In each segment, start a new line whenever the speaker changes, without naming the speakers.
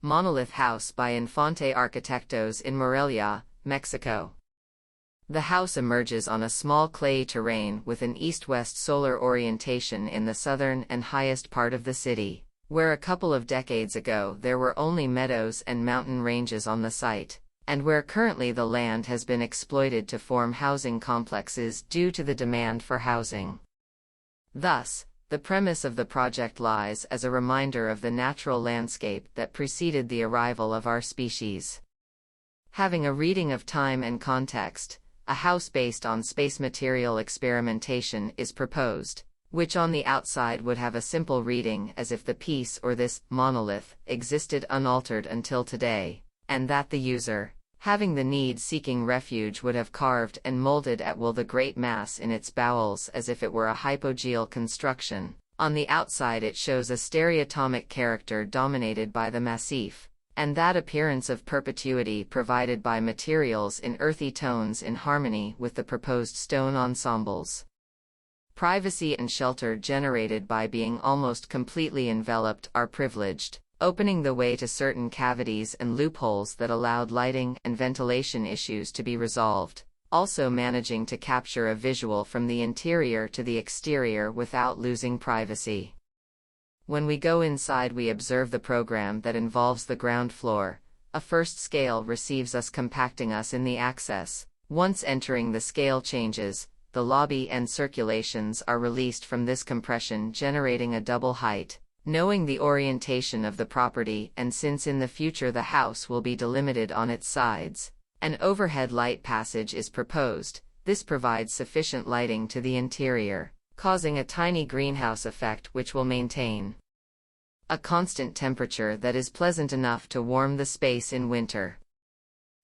Monolith house by Infante Arquitectos in Morelia, Mexico. The house emerges on a small clay terrain with an east-west solar orientation in the southern and highest part of the city, where a couple of decades ago there were only meadows and mountain ranges on the site, and where currently the land has been exploited to form housing complexes due to the demand for housing. Thus, the premise of the project lies as a reminder of the natural landscape that preceded the arrival of our species. Having a reading of time and context, a house based on space material experimentation is proposed, which on the outside would have a simple reading as if the piece or this monolith existed unaltered until today, and that the user, having the need seeking refuge, would have carved and molded at will the great mass in its bowels as if it were a hypogeal construction. On the outside it shows a stereotomic character dominated by the massif, and that appearance of perpetuity provided by materials in earthy tones in harmony with the proposed stone ensembles. Privacy and shelter generated by being almost completely enveloped are privileged, opening the way to certain cavities and loopholes that allowed lighting and ventilation issues to be resolved, also managing to capture a visual from the interior to the exterior without losing privacy. When we go inside, we observe the program that involves the ground floor. A first scale receives us, compacting us in the access. Once entering, the scale changes. The lobby and circulations are released from this compression, generating a double height. Knowing the orientation of the property, and since in the future the house will be delimited on its sides, an overhead light passage is proposed. This provides sufficient lighting to the interior, causing a tiny greenhouse effect which will maintain a constant temperature that is pleasant enough to warm the space in winter.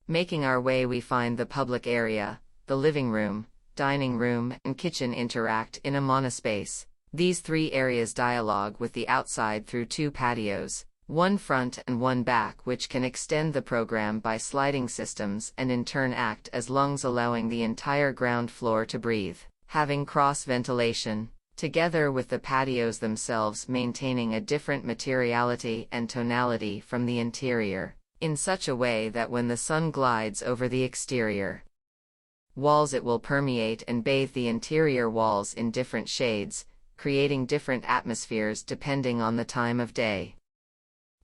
Making our way, we find the public area. The living room, dining room, and kitchen interact in a monospace. These three areas dialogue with the outside through two patios, one front and one back, which can extend the program by sliding systems and in turn act as lungs, allowing the entire ground floor to breathe, having cross ventilation, together with the patios themselves maintaining a different materiality and tonality from the interior, in such a way that when the sun glides over the exterior walls it will permeate and bathe the interior walls in different shades, creating different atmospheres depending on the time of day.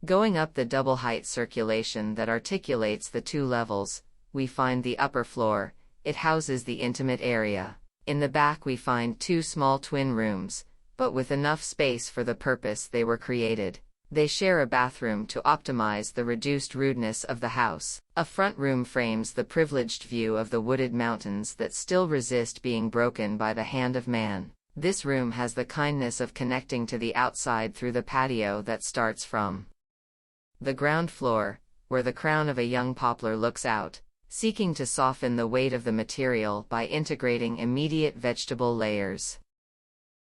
Going up the double height circulation that articulates the two levels, we find the upper floor. It houses the intimate area. In the back we find two small twin rooms, but with enough space for the purpose they were created. They share a bathroom to optimize the reduced rudeness of the house. A front room frames the privileged view of the wooded mountains that still resist being broken by the hand of man. This room has the kindness of connecting to the outside through the patio that starts from the ground floor, where the crown of a young poplar looks out, seeking to soften the weight of the material by integrating immediate vegetable layers.